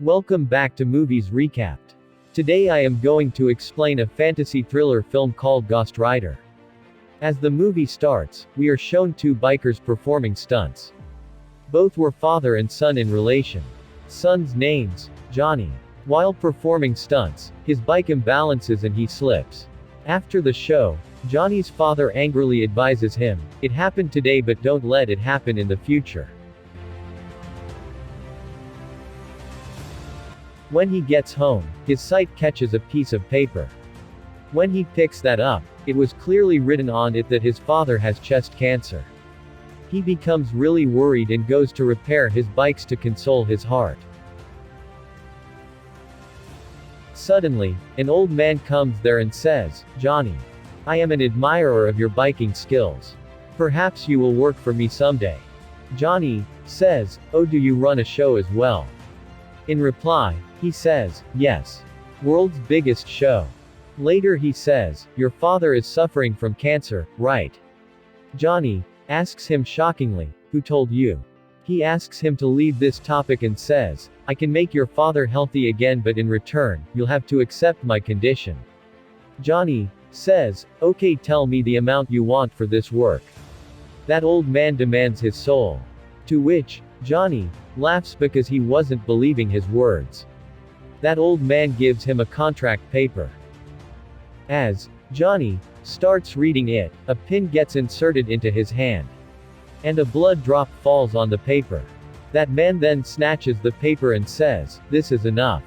Welcome back to Movies Recapped. Today I am going to explain a fantasy thriller film called Ghost Rider. As the movie starts, we are shown two bikers performing stunts. Both were father and son in relation. Son's name's Johnny. While performing stunts, his bike imbalances and he slips. After the show, Johnny's father angrily advises him, "It happened today, but don't let it happen in the future." When he gets home, his sight catches a piece of paper. When he picks that up, it was clearly written on it that his father has chest cancer. He becomes really worried and goes to repair his bikes to console his heart. Suddenly, an old man comes there and says, "Johnny, I am an admirer of your biking skills. Perhaps you will work for me someday." Johnny says, "Oh, do you run a show as well?" In reply, he says, "Yes. World's biggest show." Later he says, "Your father is suffering from cancer, right?" Johnny asks him shockingly, "Who told you?" He asks him to leave this topic and says, "I can make your father healthy again, but in return, you'll have to accept my condition." Johnny says, "Okay, tell me the amount you want for this work." That old man demands his soul. To which Johnny laughs because he wasn't believing his words. That old man gives him a contract paper. As Johnny starts reading it, a pin gets inserted into his hand. And a blood drop falls on the paper. That man then snatches the paper and says, "This is enough."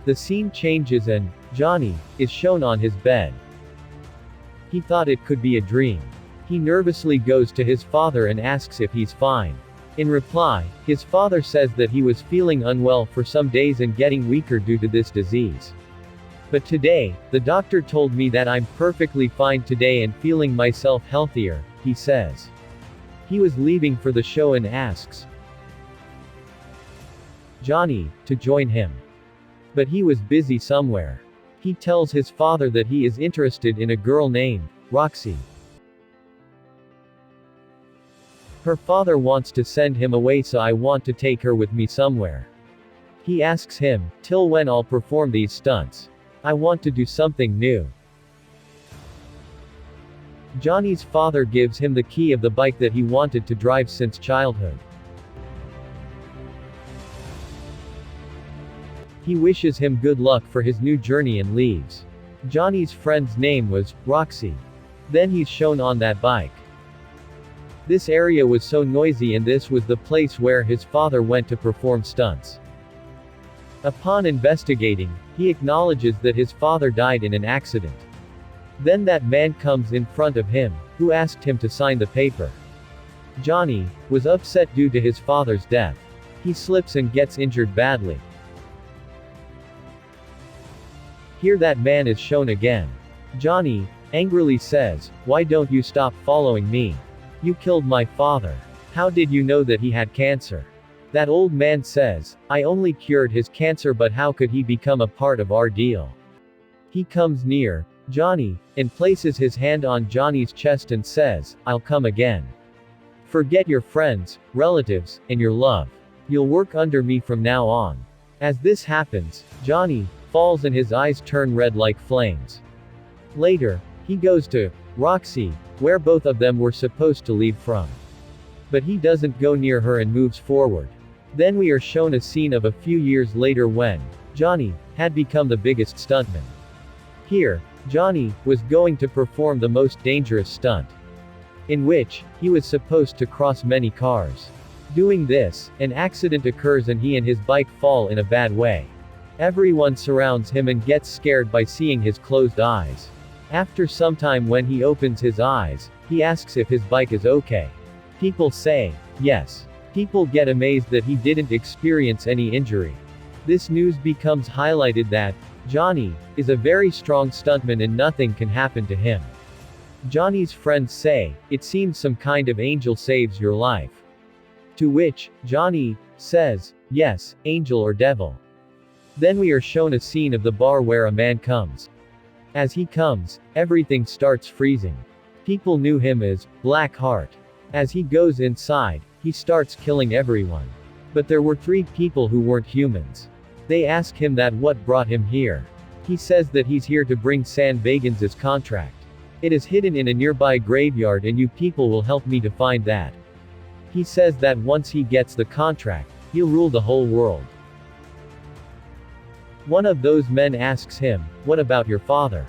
The scene changes and Johnny is shown on his bed. He thought it could be a dream. He nervously goes to his father and asks if he's fine. In reply, his father says that he was feeling unwell for some days and getting weaker due to this disease. "But today, the doctor told me that I'm perfectly fine today and feeling myself healthier," he says. He was leaving for the show and asks Johnny to join him. But he was busy somewhere. He tells his father that he is interested in a girl named Roxy. Her father wants to send him away, so I want to take her with me somewhere. He asks him, "Till when I'll perform these stunts? I want to do something new." Johnny's father gives him the key of the bike that he wanted to drive since childhood. He wishes him good luck for his new journey and leaves. Johnny's friend's name was Roxy. Then he's shown on that bike. This area was so noisy, and this was the place where his father went to perform stunts. Upon investigating, he acknowledges that his father died in an accident. Then that man comes in front of him, who asked him to sign the paper. Johnny was upset due to his father's death. He slips and gets injured badly. Here that man is shown again. Johnny angrily says, "Why don't you stop following me? You killed my father. How did you know that he had cancer?" That old man says, "I only cured his cancer, but how could he become a part of our deal?" He comes near Johnny and places his hand on Johnny's chest and says, "I'll come again. Forget your friends, relatives, and your love. You'll work under me from now on." As this happens, Johnny falls and his eyes turn red like flames. Later, he goes to Roxy, where both of them were supposed to leave from. But he doesn't go near her and moves forward. Then we are shown a scene of a few years later when Johnny had become the biggest stuntman. Here, Johnny was going to perform the most dangerous stunt, in which he was supposed to cross many cars. Doing this, an accident occurs and he and his bike fall in a bad way. Everyone surrounds him and gets scared by seeing his closed eyes. After some time, when he opens his eyes, he asks if his bike is okay. People say yes. People get amazed that he didn't experience any injury. This news becomes highlighted that Johnny is a very strong stuntman and nothing can happen to him. Johnny's friends say, "It seems some kind of angel saves your life." To which Johnny says, "Yes, angel or devil." Then we are shown a scene of the bar where a man comes. As he comes, everything starts freezing. People knew him as Black Heart. As he goes inside, he starts killing everyone. But there were 3 people who weren't humans. They ask him that what brought him here. He says that he's here to bring San Bagans' contract. It is hidden in a nearby graveyard and you people will help me to find that. He says that once he gets the contract, he'll rule the whole world. One of those men asks him, "What about your father?"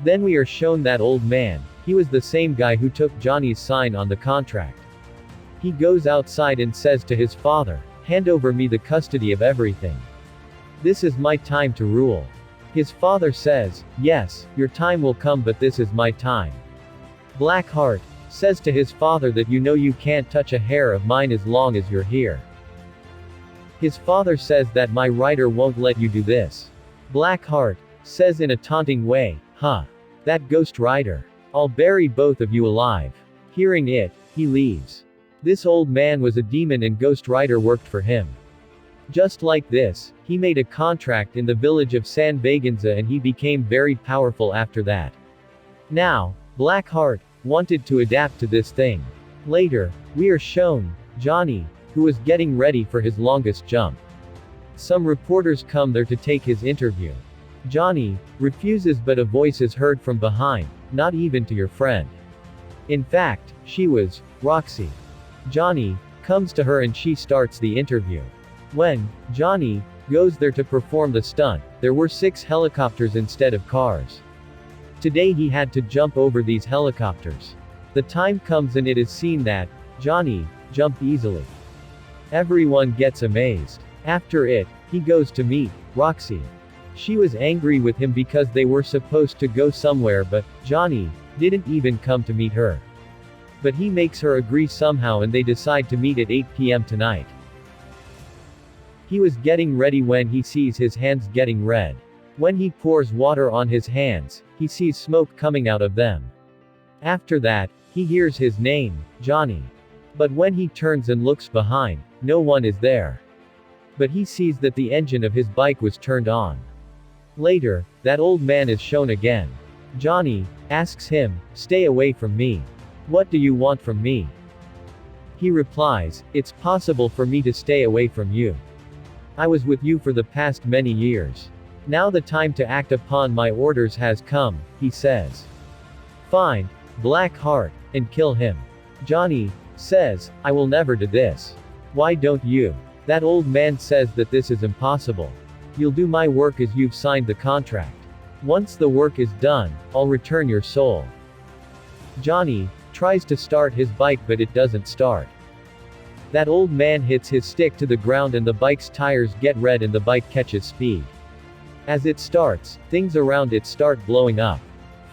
Then we are shown that old man. He was the same guy who took Johnny's sign on the contract. He goes outside and says to his father, "Hand over me the custody of everything. This is my time to rule." His father says, "Yes, your time will come but this is my time." Blackheart says to his father that you can't touch a hair of mine as long as you're here. His father says that my rider won't let you do this. Blackheart says in a taunting way, "Huh. That Ghost Rider. I'll bury both of you alive." Hearing it, he leaves. This old man was a demon and Ghost Rider worked for him. Just like this, he made a contract in the village of San Baganza and he became very powerful after that. Now, Blackheart wanted to adapt to this thing. Later, we are shown Johnny, who was getting ready for his longest jump. Some reporters come there to take his interview. Johnny refuses but a voice is heard from behind, "Not even to your friend." In fact, she was Roxy. Johnny comes to her and she starts the interview. When Johnny goes there to perform the stunt, there were 6 helicopters instead of cars. Today he had to jump over these helicopters. The time comes and it is seen that Johnny jumped easily. Everyone gets amazed. After it, he goes to meet Roxy. She was angry with him because they were supposed to go somewhere but Johnny didn't even come to meet her. But he makes her agree somehow and they decide to meet at 8 p.m. tonight. He was getting ready when he sees his hands getting red. When he pours water on his hands, he sees smoke coming out of them. After that, he hears his name, Johnny. But when he turns and looks behind, no one is there. But he sees that the engine of his bike was turned on. Later, that old man is shown again. Johnny asks him, "Stay away from me. What do you want from me?" He replies, "It's possible for me to stay away from you. I was with you for the past many years. Now the time to act upon my orders has come," he says. "Find Blackheart and kill him." Johnny says, "I will never do this." "Why don't you?" That old man says that this is impossible. "You'll do my work as you've signed the contract. Once the work is done, I'll return your soul." Johnny tries to start his bike but it doesn't start. That old man hits his stick to the ground and the bike's tires get red and the bike catches speed. As it starts, things around it start blowing up.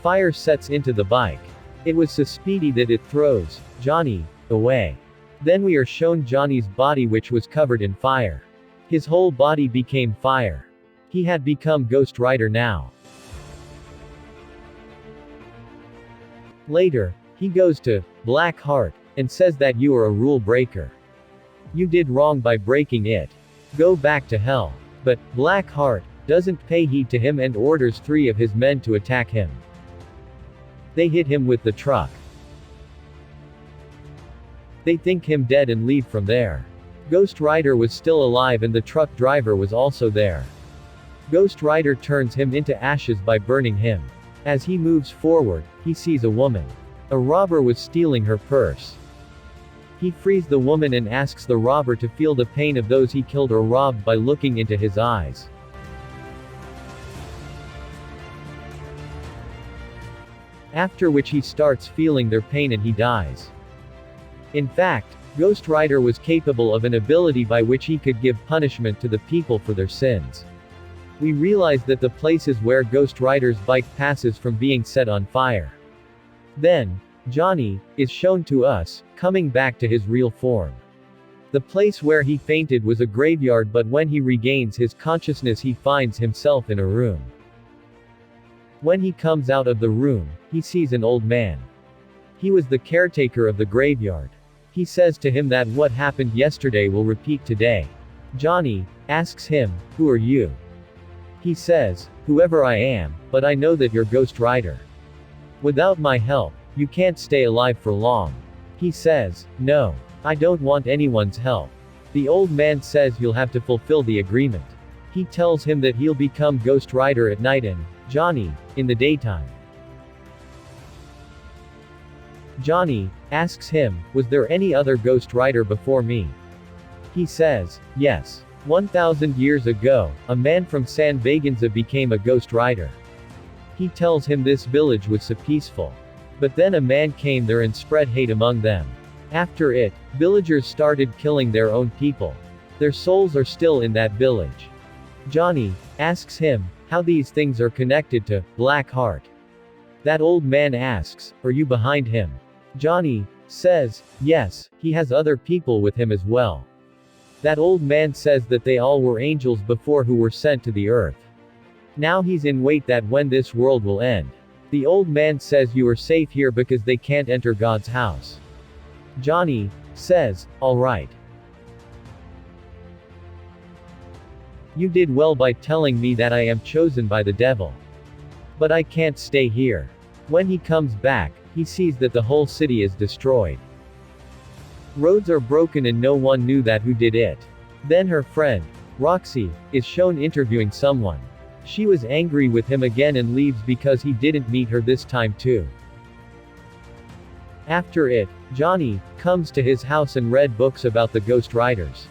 Fire sets into the bike. It was so speedy that it throws Johnny away. Then we are shown Johnny's body which was covered in fire. His whole body became fire. He had become Ghost Rider now. Later, he goes to Blackheart and says that you are a rule breaker. You did wrong by breaking it. Go back to hell. But Blackheart doesn't pay heed to him and orders 3 of his men to attack him. They hit him with the truck. They think him dead and leave from there. Ghost Rider was still alive and the truck driver was also there. Ghost Rider turns him into ashes by burning him. As he moves forward, he sees a woman. A robber was stealing her purse. He frees the woman and asks the robber to feel the pain of those he killed or robbed by looking into his eyes. After which he starts feeling their pain and he dies. In fact, Ghost Rider was capable of an ability by which he could give punishment to the people for their sins. We realize that the places where Ghost Rider's bike passes from being set on fire. Then, Johnny is shown to us, coming back to his real form. The place where he fainted was a graveyard but when he regains his consciousness he finds himself in a room. When he comes out of the room, he sees an old man. He was the caretaker of the graveyard. He says to him that what happened yesterday will repeat today. Johnny asks him, "Who are you?" He says, "Whoever I am, but I know that you're Ghost Rider. Without my help, you can't stay alive for long." He says, "No. I don't want anyone's help." The old man says you'll have to fulfill the agreement. He tells him that he'll become Ghost Rider at night and Johnny in the daytime. Johnny asks him, was there any other Ghost Rider before me? He says, yes. 1,000 years ago, a man from San Vaganza became a Ghost Rider. He tells him this village was so peaceful. But then a man came there and spread hate among them. After it, villagers started killing their own people. Their souls are still in that village. Johnny asks him how these things are connected to Black Heart. That old man asks, are you behind him? Johnny says, yes, he has other people with him as well. That old man says that they all were angels before who were sent to the earth. Now he's in wait that when this world will end. The old man says you are safe here because they can't enter God's house. Johnny says, all right. You did well by telling me that I am chosen by the devil. But I can't stay here. When he comes back, he sees that the whole city is destroyed. Roads are broken and no one knew that who did it. Then her friend, Roxy, is shown interviewing someone. She was angry with him again and leaves because he didn't meet her this time too. After it, Johnny comes to his house and read books about the Ghost Riders.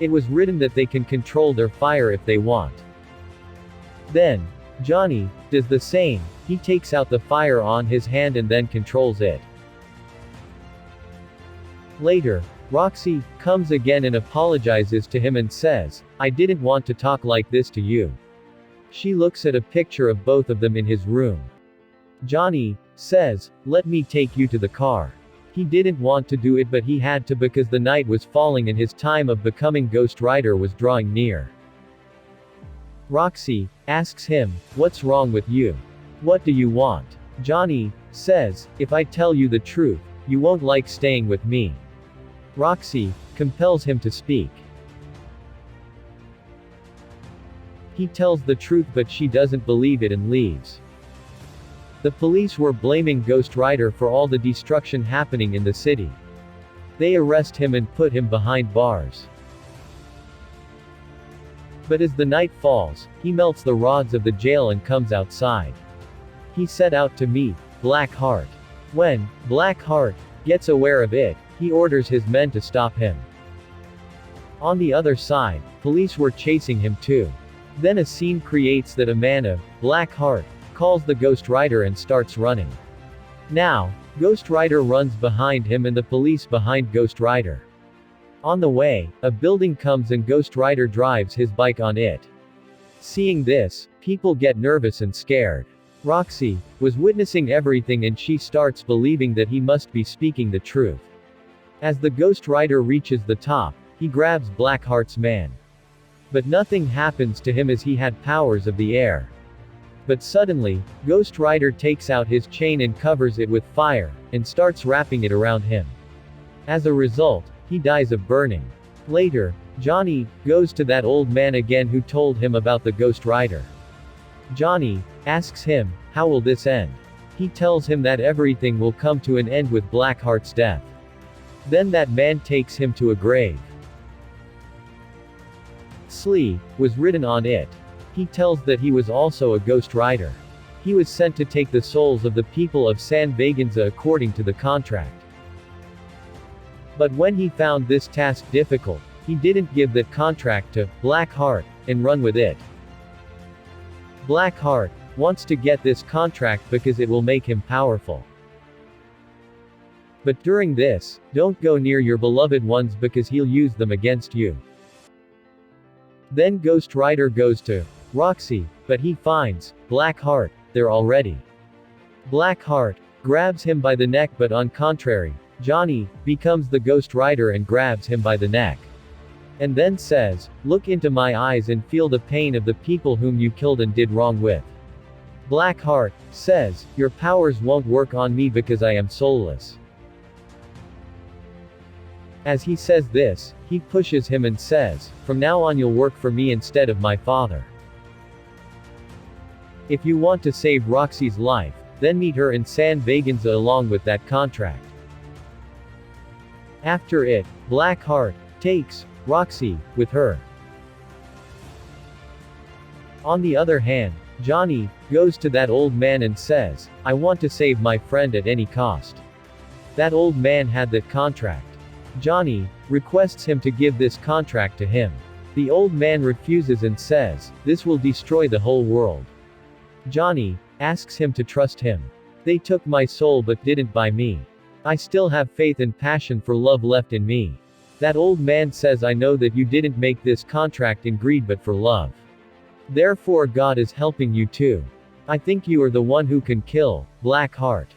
It was written that they can control their fire if they want. Then, Johnny does the same. He takes out the fire on his hand and then controls it. Later, Roxy comes again and apologizes to him and says, I didn't want to talk like this to you. She looks at a picture of both of them in his room. Johnny says, let me take you to the car. He didn't want to do it but he had to because the night was falling and his time of becoming Ghost Rider was drawing near. Roxy asks him, what's wrong with you? What do you want? Johnny says, if I tell you the truth, you won't like staying with me. Roxy compels him to speak. He tells the truth but she doesn't believe it and leaves. The police were blaming Ghost Rider for all the destruction happening in the city. They arrest him and put him behind bars. But as the night falls, he melts the rods of the jail and comes outside. He set out to meet Black Heart. When Black Heart gets aware of it, he orders his men to stop him. On the other side, police were chasing him too. Then a scene creates that a man of Black Heart calls the Ghost Rider and starts running. Now, Ghost Rider runs behind him and the police behind Ghost Rider. On the way, a building comes and Ghost Rider drives his bike on it. Seeing this, people get nervous and scared. Roxy was witnessing everything and she starts believing that he must be speaking the truth. As the Ghost Rider reaches the top, he grabs Blackheart's man. But nothing happens to him as he had powers of the air. But suddenly, Ghost Rider takes out his chain and covers it with fire, and starts wrapping it around him. As a result, he dies of burning. Later, Johnny goes to that old man again who told him about the Ghost Rider. Johnny asks him, how will this end? He tells him that everything will come to an end with Blackheart's death. Then that man takes him to a grave. Slee was written on it. He tells that he was also a Ghost Rider. He was sent to take the souls of the people of San Vaganza according to the contract. But when he found this task difficult, he didn't give that contract to Blackheart and run with it. Blackheart wants to get this contract because it will make him powerful. But during this, don't go near your beloved ones because he'll use them against you. Then Ghost Rider goes to Roxy, but he finds Blackheart there already. Blackheart grabs him by the neck but on contrary, Johnny becomes the Ghost Rider and grabs him by the neck. And then says, look into my eyes and feel the pain of the people whom you killed and did wrong with. Blackheart says, your powers won't work on me because I am soulless. As he says this, he pushes him and says, from now on you'll work for me instead of my father. If you want to save Roxy's life, then meet her in San Vaganza along with that contract. After it, Blackheart takes Roxy with her. On the other hand, Johnny goes to that old man and says, I want to save my friend at any cost. That old man had that contract. Johnny requests him to give this contract to him. The old man refuses and says, this will destroy the whole world. Johnny asks him to trust him. They took my soul but didn't buy me. I still have faith and passion for love left in me. That old man says, I know that you didn't make this contract in greed but for love. Therefore God is helping you too. I think you are the one who can kill Black Heart.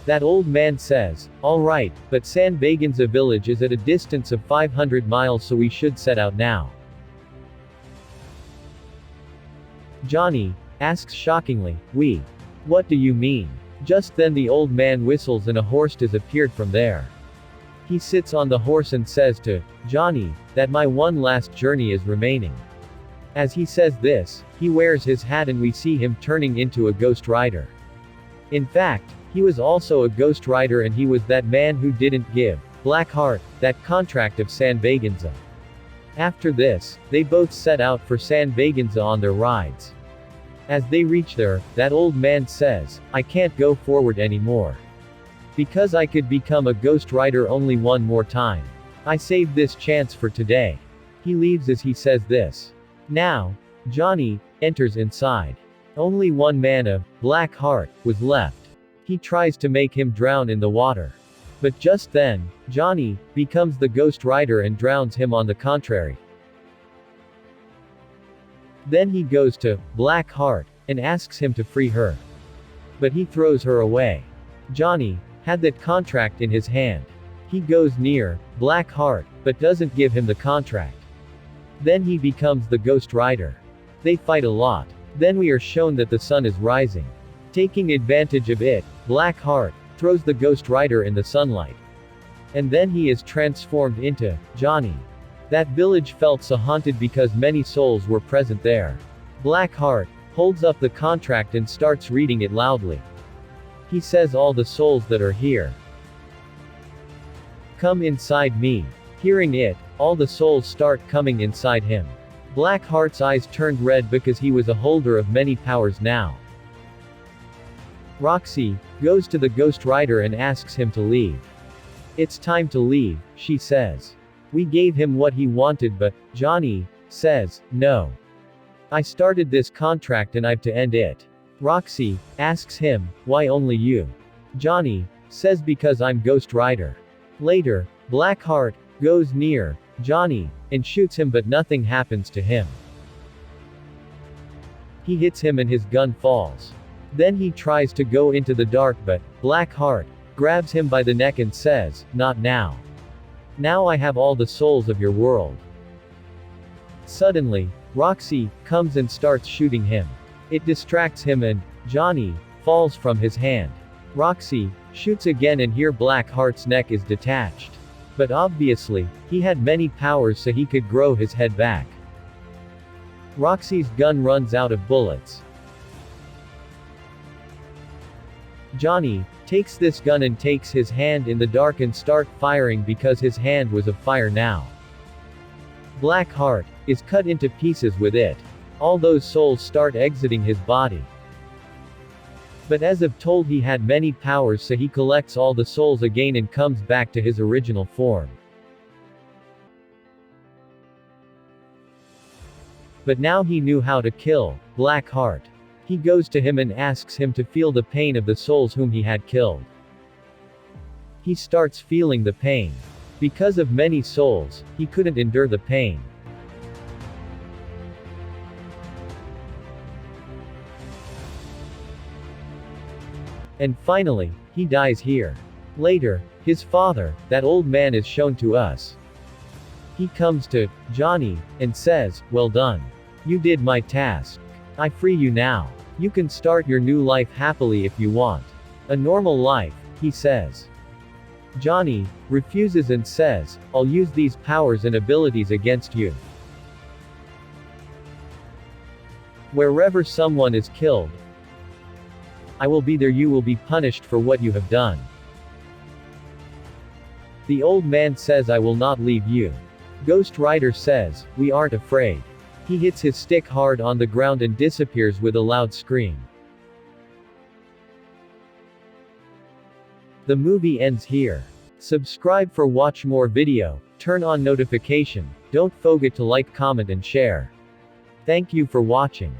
That old man says, alright, but San Baganza village is at a distance of 500 miles, so we should set out now. Johnny asks shockingly, we? What do you mean? Just then the old man whistles and a horse has appeared from there. He sits on the horse and says to Johnny that my one last journey is remaining. As he says this, he wears his hat and we see him turning into a ghost rider. In fact, he was also a ghost rider and he was that man who didn't give Black Heart that contract of San Baganza. After this, they both set out for San Baganza on their rides. As they reach there, that old man says, I can't go forward anymore. Because I could become a ghost rider only one more time. I saved this chance for today. He leaves as he says this. Now, Johnny enters inside. Only one man of Black Heart was left. He tries to make him drown in the water. But just then, Johnny becomes the ghost rider and drowns him on the contrary. Then he goes to Black Heart and asks him to free her. But he throws her away. Johnny had that contract in his hand. He goes near Black Heart, but doesn't give him the contract. Then he becomes the ghost rider. They fight a lot. Then we are shown that the sun is rising. Taking advantage of it, Black Heart throws the ghost rider in the sunlight. And then he is transformed into Johnny. That village felt so haunted because many souls were present there. Black Heart holds up the contract and starts reading it loudly. He says, all the souls that are here, come inside me. Hearing it, all the souls start coming inside him. Black Heart's eyes turned red because he was a holder of many powers now. Roxy goes to the ghost rider and asks him to leave. It's time to leave, she says. We gave him what he wanted, but Johnny says, no. I started this contract and I've to end it. Roxy asks him, why only you? Johnny says, because I'm ghost rider. Later, Black Heart goes near Johnny and shoots him, but nothing happens to him. He hits him and his gun falls. Then he tries to go into the dark, but Black Heart grabs him by the neck and says, not now. Now I have all the souls of your world. Suddenly, Roxy comes and starts shooting him. It distracts him and Johnny falls from his hand. Roxy shoots again and here Black Heart's neck is detached. But obviously, he had many powers so he could grow his head back. Roxy's gun runs out of bullets. Johnny takes this gun and takes his hand in the dark and start firing because his hand was of fire now. Black Heart is cut into pieces with it. All those souls start exiting his body. But as of told, he had many powers, so he collects all the souls again and comes back to his original form. But now he knew how to kill Black Heart. He goes to him and asks him to feel the pain of the souls whom he had killed. He starts feeling the pain. Because of many souls, he couldn't endure the pain. And finally, he dies here. Later, his father, that old man, is shown to us. He comes to Johnny and says, well done. You did my task. I free you now. You can start your new life happily if you want. A normal life, he says. Johnny refuses and says, I'll use these powers and abilities against you. Wherever someone is killed, I will be there. You will be punished for what you have done. The old man says, I will not leave you. Ghost Rider says, we aren't afraid. He hits his stick hard on the ground and disappears with a loud scream. The movie ends here. Subscribe for watch more video, turn on notification, don't forget to like, comment and share. Thank you for watching.